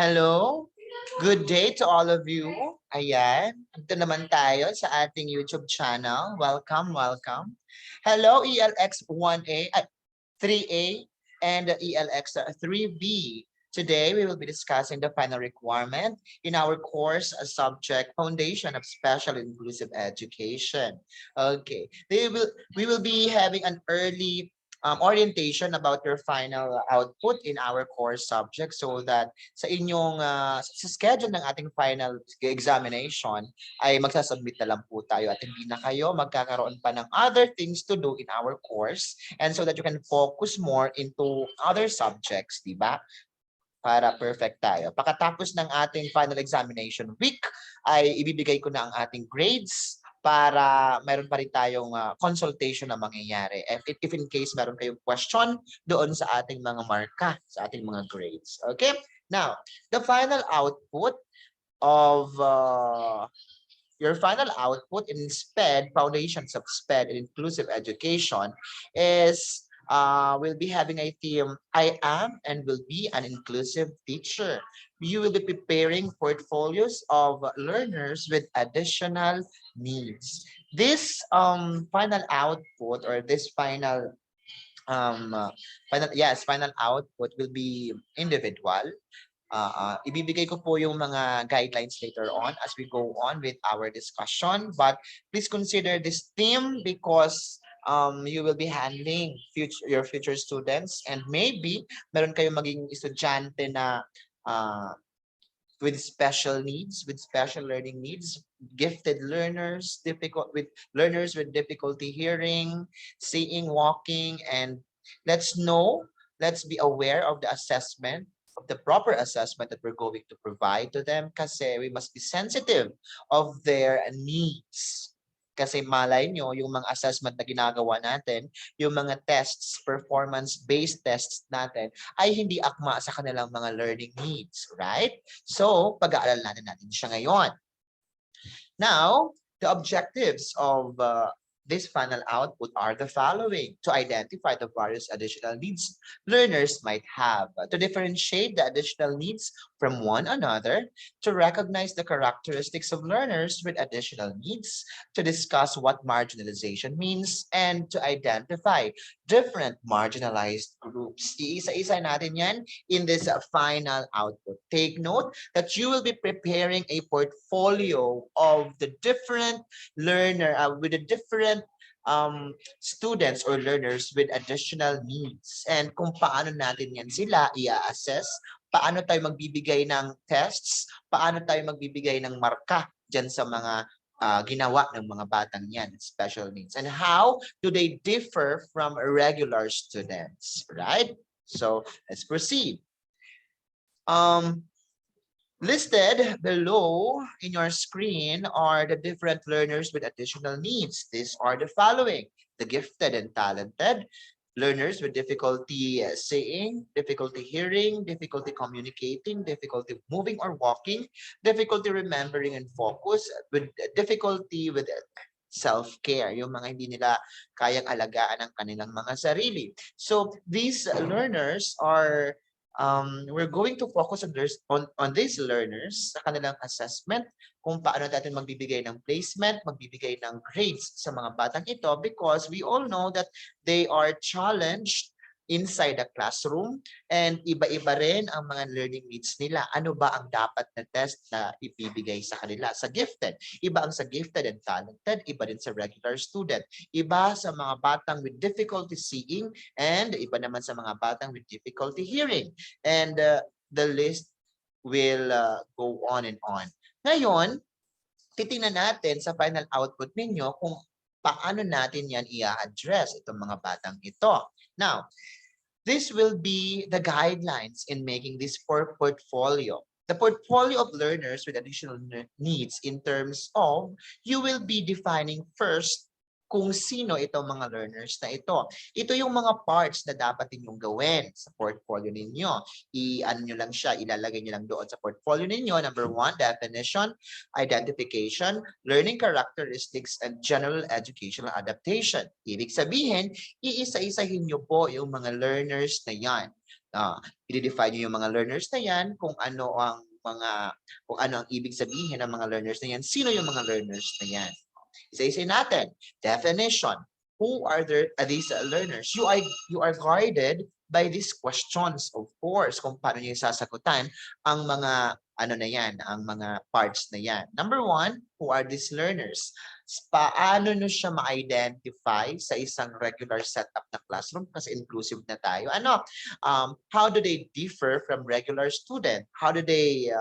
Hello, good day to all of you. Ayan, ito naman tayo sa ating YouTube channel. Welcome, welcome. Hello, ELX 1A, 3A, and ELX 3B. Today, we will be discussing the final requirement in our course subject, Foundation of Special Inclusive Education. Okay, we will be having an early orientation about your final output in our course subject so that sa inyong sa schedule ng ating final examination ay magsasubmit na lang po tayo at hindi na kayo magkakaroon pa ng other things to do in our course and so that you can focus more into other subjects, di ba? Para perfect tayo. Pagkatapos ng ating final examination week, ay ibibigay ko na ang ating grades para meron pa rin tayong consultation na mangyayari. If in case meron kayong question doon sa ating mga marka, sa ating mga grades. Okay? Now, the final output of your final output in SPED, Foundations of SPED and Inclusive Education, is we'll be having a theme, I am and will be an inclusive teacher. You will be preparing portfolios of learners with additional needs. This final output or this final output will be individual. Ibibigay ko po yung mga guidelines later on as we go on with our discussion. But please consider this theme because you will be handling your future students and maybe meron kayong maging estudyante na with special needs, with special learning needs, gifted learners, learners with difficulty hearing, seeing, walking, and let's be aware of the assessment, of the proper assessment that we're going to provide to them kasi we must be sensitive of their needs. Kasi malay nyo, yung mga assessment na ginagawa natin, yung mga tests, performance-based tests natin, ay hindi akma sa kanilang mga learning needs, right? So, pag-aaralan natin siya ngayon. Now, the objectives of this final output are the following: to identify the various additional needs learners might have, to differentiate the additional needs from one another, to recognize the characteristics of learners with additional needs, to discuss what marginalization means, and to identify different marginalized groups. Iisa-isa natin yan in this final output. Take note that you will be preparing a portfolio of the different learner with the different students or learners with additional needs and kung paano natin yan sila i-assess, paano tayo magbibigay ng tests, paano tayo magbibigay ng marka dyan sa mga ginawa ng mga batang yan, special needs, and how do they differ from regular students, right? So let's proceed. Listed below in your screen are the different learners with additional needs. These are the following: the gifted and talented, learners with difficulty seeing, difficulty hearing, difficulty communicating, difficulty moving or walking, difficulty remembering and focus, with difficulty with self-care, yung mga hindi nila kayang alagaan ang kanilang mga sarili. So these learners are we're going to focus on these learners sa kanilang assessment, kung paano natin magbibigay ng placement, magbibigay ng grades sa mga batang ito because we all know that they are challenged inside the classroom and iba-iba rin ang mga learning needs nila. Ano ba ang dapat na test na ibibigay sa kanila? Sa gifted, iba ang sa gifted and talented, iba din sa regular student. Iba sa mga batang with difficulty seeing and iba naman sa mga batang with difficulty hearing. And the list will go on and on. Ngayon, titingnan natin sa final output ninyo kung paano natin yan i-address itong mga batang ito. Now, this will be the guidelines in making this portfolio. The portfolio of learners with additional needs in terms of, you will be defining first kung sino itong mga learners na ito. Ito yung mga parts na dapat ninyong gawin sa portfolio ninyo. I-ano nyo lang siya, ilalagay nyo lang doon sa portfolio ninyo. Number 1, definition, identification, learning characteristics, and general educational adaptation. Ibig sabihin, iisa-isahin nyo po yung mga learners na yan. I-define nyo yung mga learners na yan, kung ano ang ibig sabihin ng mga learners na yan, sino yung mga learners na yan. Isa-isa natin. Definition. Who are these learners? You are guided by these questions, of course, kung paano niyo sasagutan ang mga ano na yan, ang mga parts na yan. Number one, who are these learners? Paano nyo siya ma-identify sa isang regular setup na classroom? Kasi inclusive na tayo. How do they differ from regular student? How do they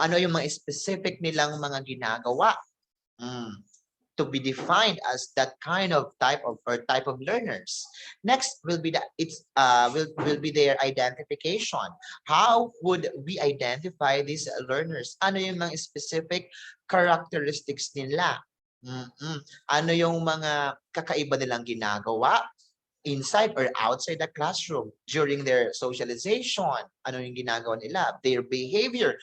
ano yung mga specific nilang mga ginagawa to be defined as that kind of type of learners. Next will be will be their identification. How would we identify these learners? Ano yung mga specific characteristics nila? Ano yung mga kakaiba nilang ginagawa inside or outside the classroom during their socialization? Ano yung ginagawa nila? Their behavior.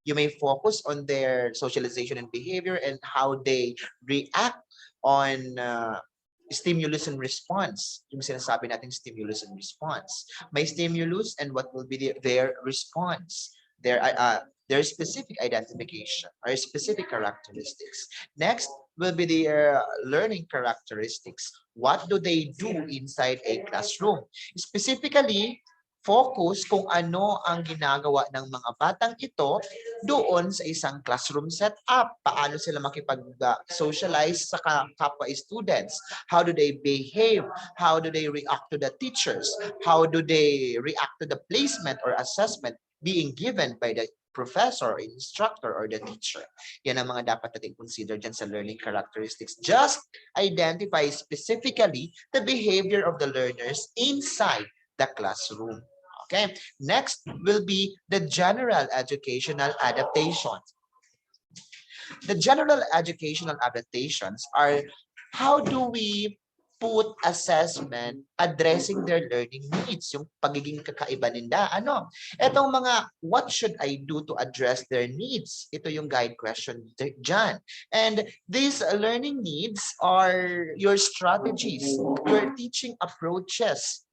You may focus on their socialization and behavior and how they react on stimulus and response. Yung sinasabi natin stimulus and response. May stimulus and what will be their response. Their specific identification or specific characteristics. Next will be their learning characteristics. What do they do inside a classroom? Specifically, focus kung ano ang ginagawa ng mga batang ito doon sa isang classroom setup. Paano sila makipag-socialize sa kapwa students? How do they behave? How do they react to the teachers? How do they react to the placement or assessment being given by the professor, or instructor, or the teacher? Yan ang mga dapat natin consider dyan sa learning characteristics. Just identify specifically the behavior of the learners inside the classroom. Okay, next will be the general educational adaptations. The general educational adaptations are how do we put assessment addressing their learning needs, yung pagiging kakaiba nila. Etong mga what should I do to address their needs? Ito yung guide question dyan. And these learning needs are your strategies, your teaching approaches.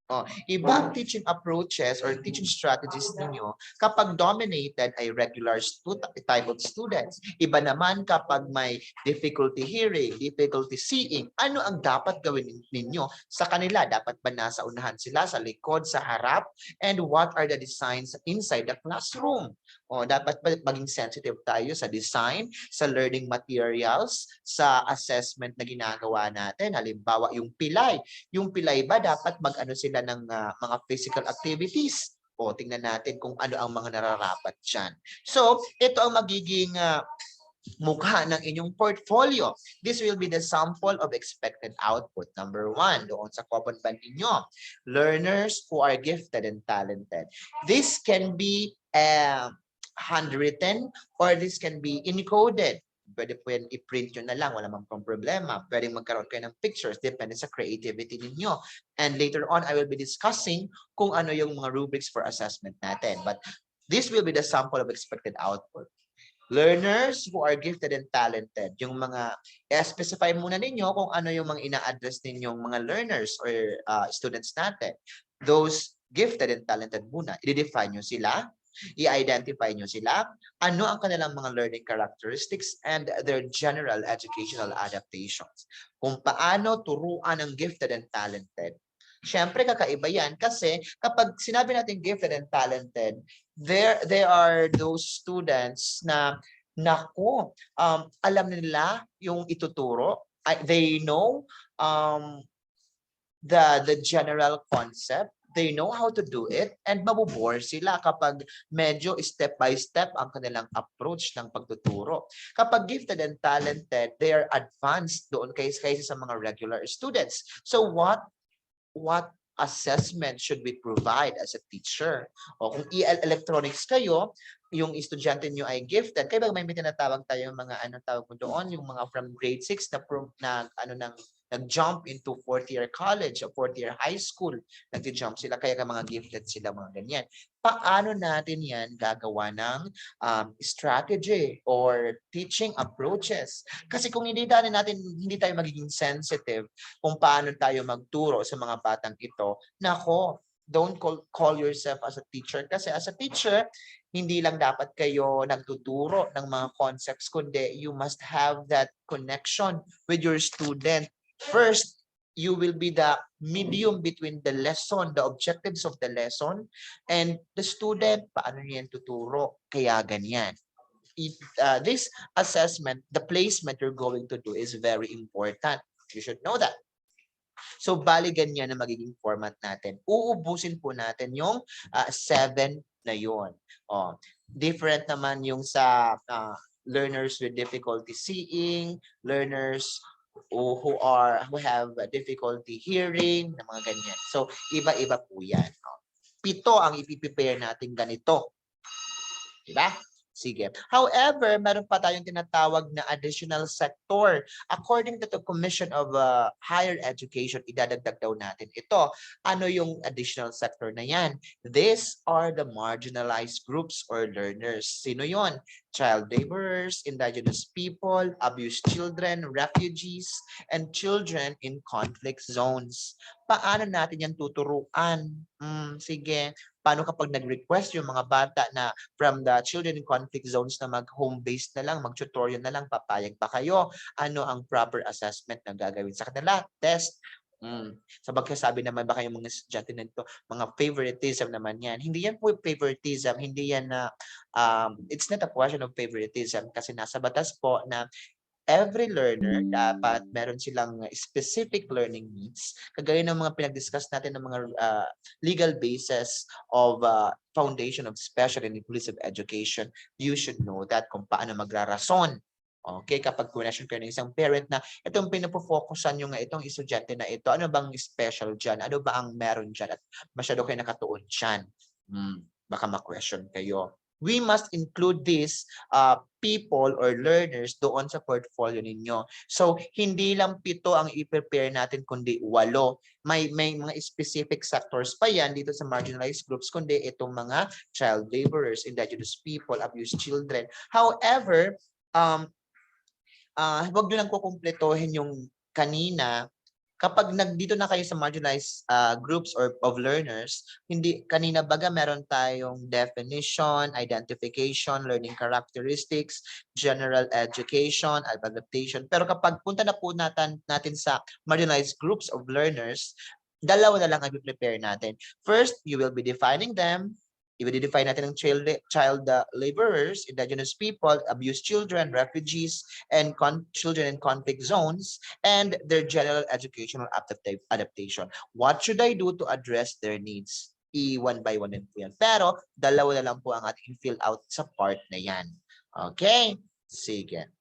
Ibang teaching approaches or teaching strategies ninyo kapag dominated ay regular type of students. Iba naman kapag may difficulty hearing, difficulty seeing. Ano ang dapat gawin ninyo sa kanila? Dapat ba nasa unahan sila, sa likod, sa harap? And what are the designs inside the classroom? Dapat ba maging sensitive tayo sa design, sa learning materials, sa assessment na ginagawa natin? Halimbawa, yung pilay. Yung pilay ba dapat mag-ano sila ng mga physical activities? Tingnan natin kung ano ang mga nararapat dyan. So, ito ang magiging mukha ng inyong portfolio. This will be the sample of expected output. Number one, doon sa common band ninyo, learners who are gifted and talented. This can be handwritten or this can be encoded. Pwede po yan i-print nyo na lang, wala mang problema. Pwede magkaroon kayo ng pictures, depende sa creativity ninyo. And later on, I will be discussing kung ano yung mga rubrics for assessment natin. But this will be the sample of expected output. Learners who are gifted and talented. Yung mga, specify muna ninyo kung ano yung mga ina-address ninyong mga learners or students natin. Those gifted and talented muna. I-define nyo sila. I-identify nyo sila, ano ang kanilang mga learning characteristics and their general educational adaptations. Kung paano turuan ng gifted and talented. Siyempre, kakaiba yan kasi kapag sinabi natin gifted and talented, there are those students na, alam nila yung ituturo. They know the general concept. They know how to do it and mabubore sila kapag medyo step by step ang kanilang approach ng pagtuturo. Kapag gifted and talented, they are advanced doon kaysa sa mga regular students. So what assessment should we provide as a teacher? O kung electronics kayo, yung estudyante nyo ay gifted, kaya ba may tinatawag tayo mga tawag mo doon, yung mga from grade 6 ng nag-jump into fourth year college o fourth year high school, nag-jump sila, kaya ka mga gifted sila, mga ganyan. Paano natin yan gagawa ng strategy or teaching approaches? Kasi kung hindi tayo magiging sensitive kung paano tayo magturo sa mga batang ito, nako, don't call yourself as a teacher. Kasi as a teacher, hindi lang dapat kayo nagtuturo ng mga concepts, kundi you must have that connection with your student. First, you will be the medium between the lesson, the objectives of the lesson, and the student, paano niyan tuturo. Kaya ganyan. This assessment, the placement you're going to do is very important. You should know that. So, bali ganyan na magiging format natin. Uubusin po natin yung 7 na yun. Different naman yung sa learners with difficulty seeing, learners who have difficulty hearing, na mga ganyan. So, iba-iba po yan. 7 ang ipiprepare natin ganito. Diba? Sige. However, meron pa tayong tinatawag na additional sector. According to the Commission of Higher Education, idadagdag daw natin ito. Ano yung additional sector na yan? These are the marginalized groups or learners. Sino yon? Child laborers, indigenous people, abused children, refugees, and children in conflict zones. Paano natin yan tuturuan? Sige. Paano kapag nag-request yung mga bata na from the children in conflict zones na mag-home-based na lang, mag-tutorial na lang, papayag pa kayo? Ano ang proper assessment na gagawin sa kanila? Test. Sa pagkasabi naman baka yung mga estudyante nito, mga favoritism naman yan. Hindi yan po favoritism, hindi yan na, it's not a question of favoritism kasi nasa batas po na every learner dapat meron silang specific learning needs. Kagaya ng mga pinag-discuss natin ng mga legal basis of foundation of special and inclusive education, you should know that kung paano magrarason. Okay, kapag question kayo ng isang parent na itong pinapofocusan nyo nga itong estudyante na ito, ano bang special dyan? Ano ba ang meron dyan? At masyado kayo nakatuon dyan. Baka ma-question kayo. We must include these people or learners doon sa portfolio ninyo. So, hindi lang 7 ang i-prepare natin, kundi 8. May mga specific sectors pa yan dito sa marginalized groups, kundi itong mga child laborers, indigenous people, abused children. However, huwag nyo lang kukumpletohin yung kanina. Kapag nagdito na kayo sa marginalized groups or of learners, hindi kanina baga meron tayong definition, identification, learning characteristics, general education, adaptation. Pero kapag punta na po natin sa marginalized groups of learners, dalawa na lang ang i-prepare natin. First, you will be defining them. I-define natin ng child laborers, indigenous people, abused children, refugees, and children in conflict zones, and their general educational adaptation. What should I do to address their needs? One by one din po yan. Pero, dalawa na lang po ang ating fill out sa part na yan. Okay? Sige.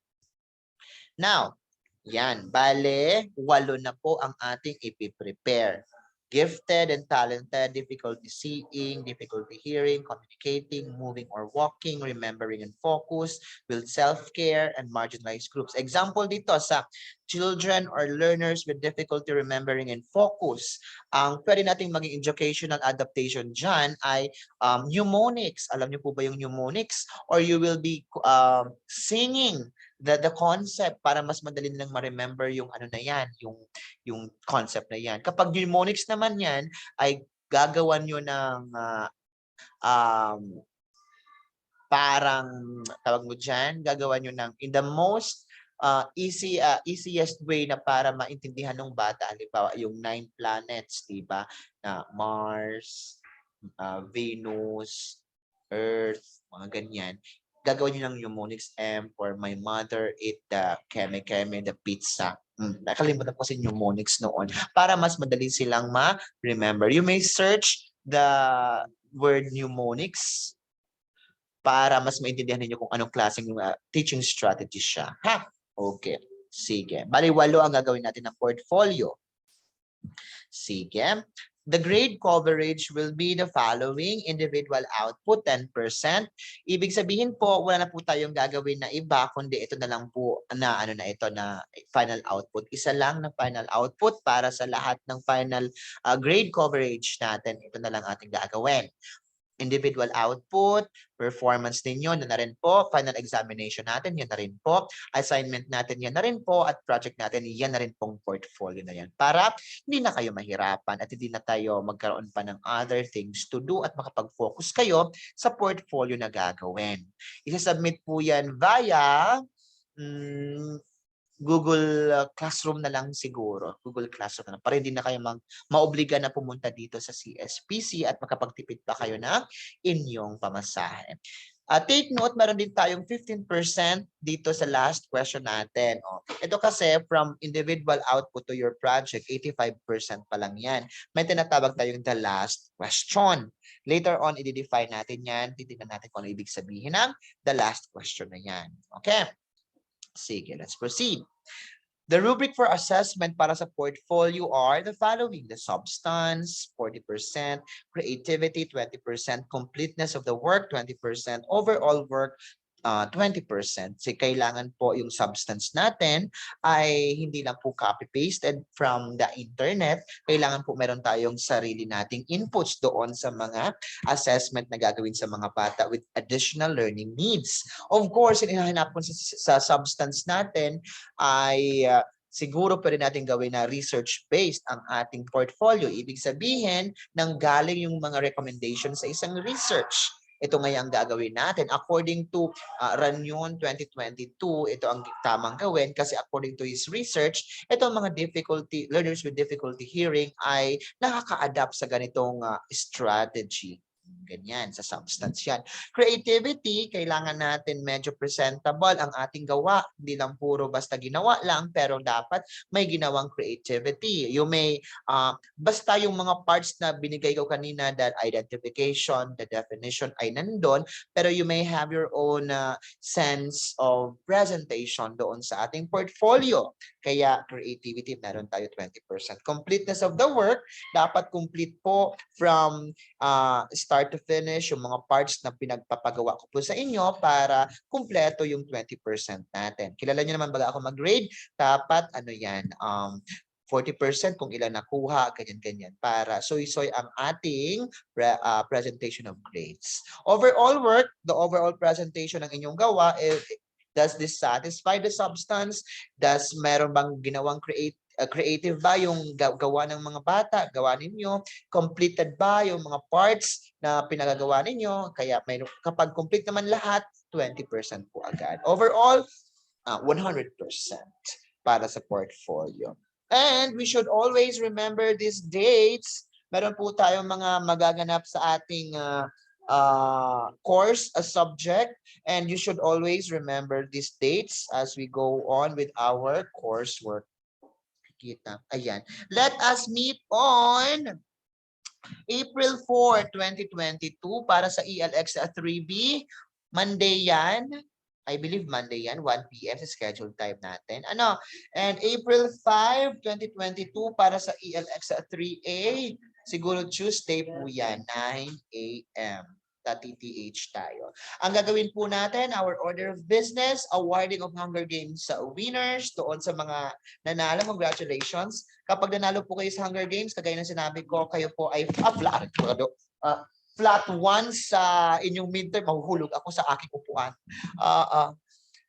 Now, yan. Bale, 8 na po ang ating ipiprepare. Gifted and talented, difficulty seeing, difficulty hearing, communicating, moving or walking, remembering and focus, build self-care, and marginalized groups. Example dito sa children or learners with difficulty remembering and focus. Ang pwede nating maging educational adaptation dyan ay mnemonics. Alam niyo po ba yung mnemonics? Or you will be singing the concept para mas madali nilang ma-remember yung ano na yan, yung concept na yan. Kapag mnemonics naman yan, ay gagawan nyo ng parang, tawag mo dyan, gagawan nyo ng in the most easiest way na para maintindihan ng bata. Halimbawa, yung 9 planets, diba? Na Mars, Venus, Earth, mga ganyan. Gagawin nyo ng mnemonics. M for my mother ate the keme-keme, the pizza. Nakalimutan ko kasi mnemonics noon. Para mas madali silang ma-remember. You may search the word mnemonics para mas maintindihan niyo kung anong klaseng teaching strategy siya. Ha? Okay. Sige. Bali, 8 ang gagawin natin ng portfolio. Sige. The grade coverage will be the following: individual output 10%. Ibig sabihin po, wala na po tayong gagawin na iba, kundi ito na lang po na ano na ito na final output. Isa lang na final output para sa lahat ng final grade coverage natin. Ito na lang ating gagawin. Individual output, performance ninyo, yun na rin po. Final examination natin, yan na rin po. Assignment natin, yan na rin po. At project natin, yan na rin pong portfolio na yan. Para hindi na kayo mahirapan at hindi na tayo magkaroon pa ng other things to do at makapag-focus kayo sa portfolio na gagawin. Isasubmit po yan via Google Classroom na lang siguro. Google Classroom na lang. Para hindi na kayo maobliga na pumunta dito sa CSPC at makapagtipid pa kayo ng inyong pamasahe. Take note, meron din tayong 15% dito sa last question natin. Ito kasi from individual output to your project, 85% pa lang yan. May tinatawag tayong the last question. Later on, i-define natin yan. Titignan natin kung ano ibig sabihin ng the last question na yan. Okay? Sige, let's proceed. The rubric for assessment para sa portfolio are the following: the substance, 40%, creativity, 20%, completeness of the work, 20%, overall work, 20%. So kailangan po yung substance natin ay hindi lang po copy-pasted from the internet. Kailangan po meron tayong sarili nating inputs doon sa mga assessment na gagawin sa mga bata with additional learning needs. Of course, hinahanap po sa substance natin ay siguro pwede natin gawin na research-based ang ating portfolio. Ibig sabihin, nanggaling yung mga recommendations sa isang research. Ito nga ang gagawin natin. According to Ranyon 2022, ito ang tamang gawin kasi according to his research, ito ang mga learners with difficulty hearing ay nakaka-adapt sa ganitong strategy. Ganyan, sa substance yan. Creativity, kailangan natin medyo presentable ang ating gawa. Hindi lang puro basta ginawa lang, pero dapat may ginawang creativity. You may, basta yung mga parts na binigay ko kanina, that identification, the definition ay nandun, pero you may have your own sense of presentation doon sa ating portfolio. Kaya creativity, meron tayo 20%. Completeness of the work, dapat complete po from start to finish, yung mga parts na pinagpapagawa ko po sa inyo para kumpleto yung 20% natin. Kilala nyo naman baga ako mag-grade, dapat ano yan, 40% kung ilan nakuha, ganyan-ganyan, para soy-soy ang ating presentation of grades. Overall work, the overall presentation ng inyong gawa, does this satisfy the substance? Does meron bang ginawang creative ba yung gawa ng mga bata, gawa ninyo? Completed ba yung mga parts na pinagagawa ninyo? Kaya kapag complete naman lahat, 20% po agad. Overall, 100% para sa portfolio. And we should always remember these dates. Meron po tayong mga magaganap sa ating course, a subject, and you should always remember these dates as we go on with our coursework. Ayan. Let us meet on April 4, 2022 para sa ELX 3B. Monday yan. I believe Monday yan, 1 p.m. sa scheduled time natin. And April 5, 2022 para sa ELX 3A. Siguro Tuesday po yan, 9 a.m. TTH tayo. Ang gagawin po natin, our order of business, awarding of Hunger Games winners, doon sa mga nanalo, congratulations. Kapag nanalo po kayo sa Hunger Games, kagaya ng sinabi ko, kayo po ay flat 1 sa inyong midterm, mahuhulog ako sa aking upuan.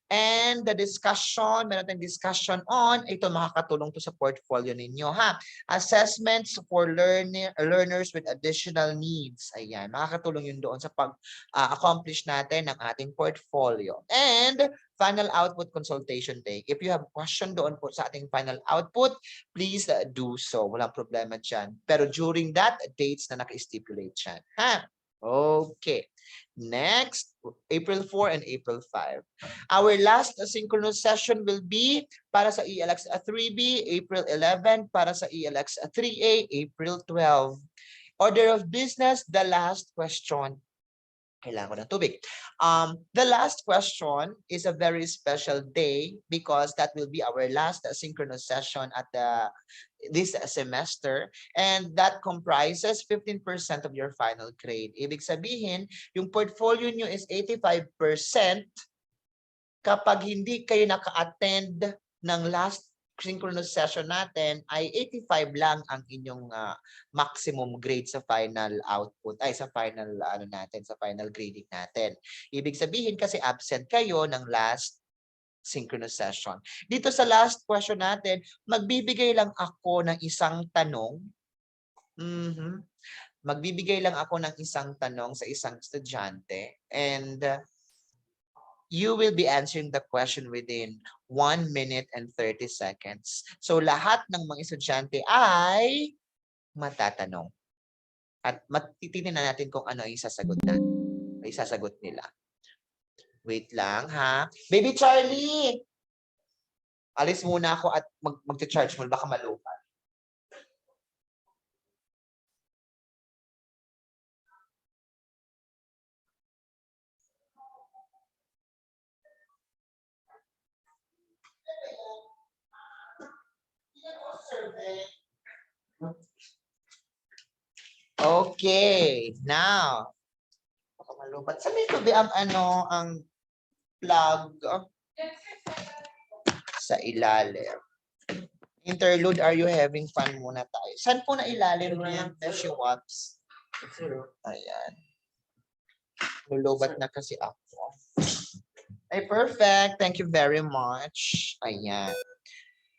And the discussion, meron tayong discussion on, ito makakatulong to sa portfolio ninyo, ha? Assessments for learners with additional needs. Ayan, makakatulong yun doon sa pag-accomplish natin ng ating portfolio. And final output consultation day. If you have question doon po sa ating final output, please do so. Walang problema dyan. Pero during that, dates na naka-stipulate dyan, ha? Okay. Next, April 4 and April 5. Our last synchronous session will be para sa ELX 3B, April 11, para sa ELX 3A, April 12. Order of business, the last question. Kailangan ko ng tubig. The last question is a very special day because that will be our last synchronous session at this semester, and that comprises 15% of your final grade. Ibig sabihin, yung portfolio nyo is 85% kapag hindi kayo naka-attend ng last synchronous session natin ay 85 lang ang inyong maximum grade sa final output ay sa final sa final grading natin. Ibig sabihin kasi absent kayo ng last synchronous session. Dito sa last question natin, magbibigay lang ako ng isang tanong. Magbibigay lang ako ng isang tanong sa isang estudyante, and you will be answering the question within 1 minute and 30 seconds. So lahat ng mga estudyante ay matatanong. At matitinan natin kung ano ang isasagot nila. Wait lang ha. Baby Charlie! Alis muna ako at mag-charge mo. Baka malupat. Okay, now. Baka malupat. Saan ito ba ang plug sa ilalim? Interlude, are you having fun muna tayo? Saan po na ilalim yan? Meshy Waps. Ayan. Lulubat na kasi ako. Ay, perfect. Thank you very much. Ayan.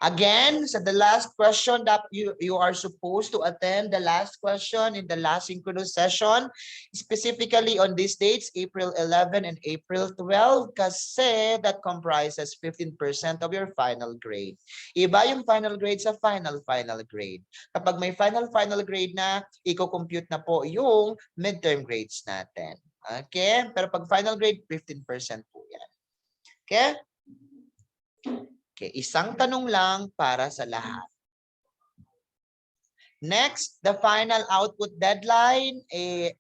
Again, so the last question that you are supposed to attend the last question in the last synchronous session, specifically on these dates, April 11 and April 12, kasi that comprises 15% of your final grade. Iba yung final grade sa final grade. Kapag may final grade na, i-compute na po yung midterm grades natin. Okay? Pero pag final grade, 15% po yan. Okay? Okay, isang tanong lang para sa lahat. Next, the final output deadline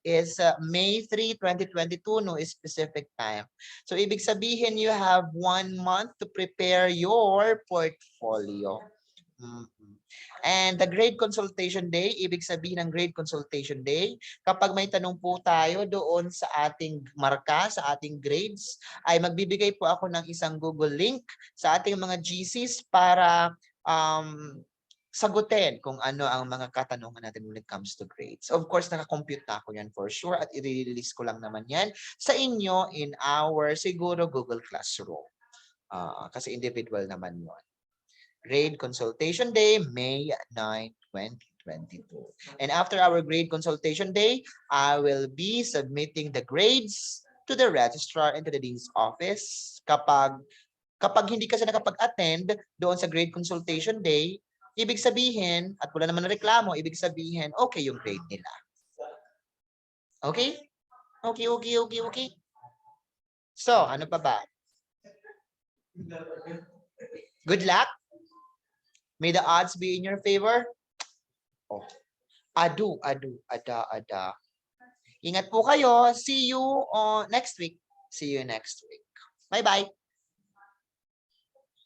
is May 3, 2022, no specific time. So, ibig sabihin, you have 1 month to prepare your portfolio. And the grade consultation day, ibig sabihin ng grade consultation day, kapag may tanong po tayo doon sa ating marka, sa ating grades, ay magbibigay po ako ng isang Google link sa ating mga GCs para sagutin kung ano ang mga katanungan natin when it comes to grades. Of course, nakakompute na ako yan for sure at i-release ko lang naman yan sa inyo in our siguro Google Classroom. Kasi individual naman yun. Grade Consultation Day, May 9, 2022. And after our grade consultation day, I will be submitting the grades to the registrar and to the dean's office. Kapag hindi kasi nakapag-attend doon sa grade consultation day, ibig sabihin, at wala naman na reklamo, ibig sabihin, okay yung grade nila. Okay? Okay. So, ano pa ba? Good luck. May the odds be in your favor? Oh. Adu. Ingat po kayo. See you next week. Bye-bye.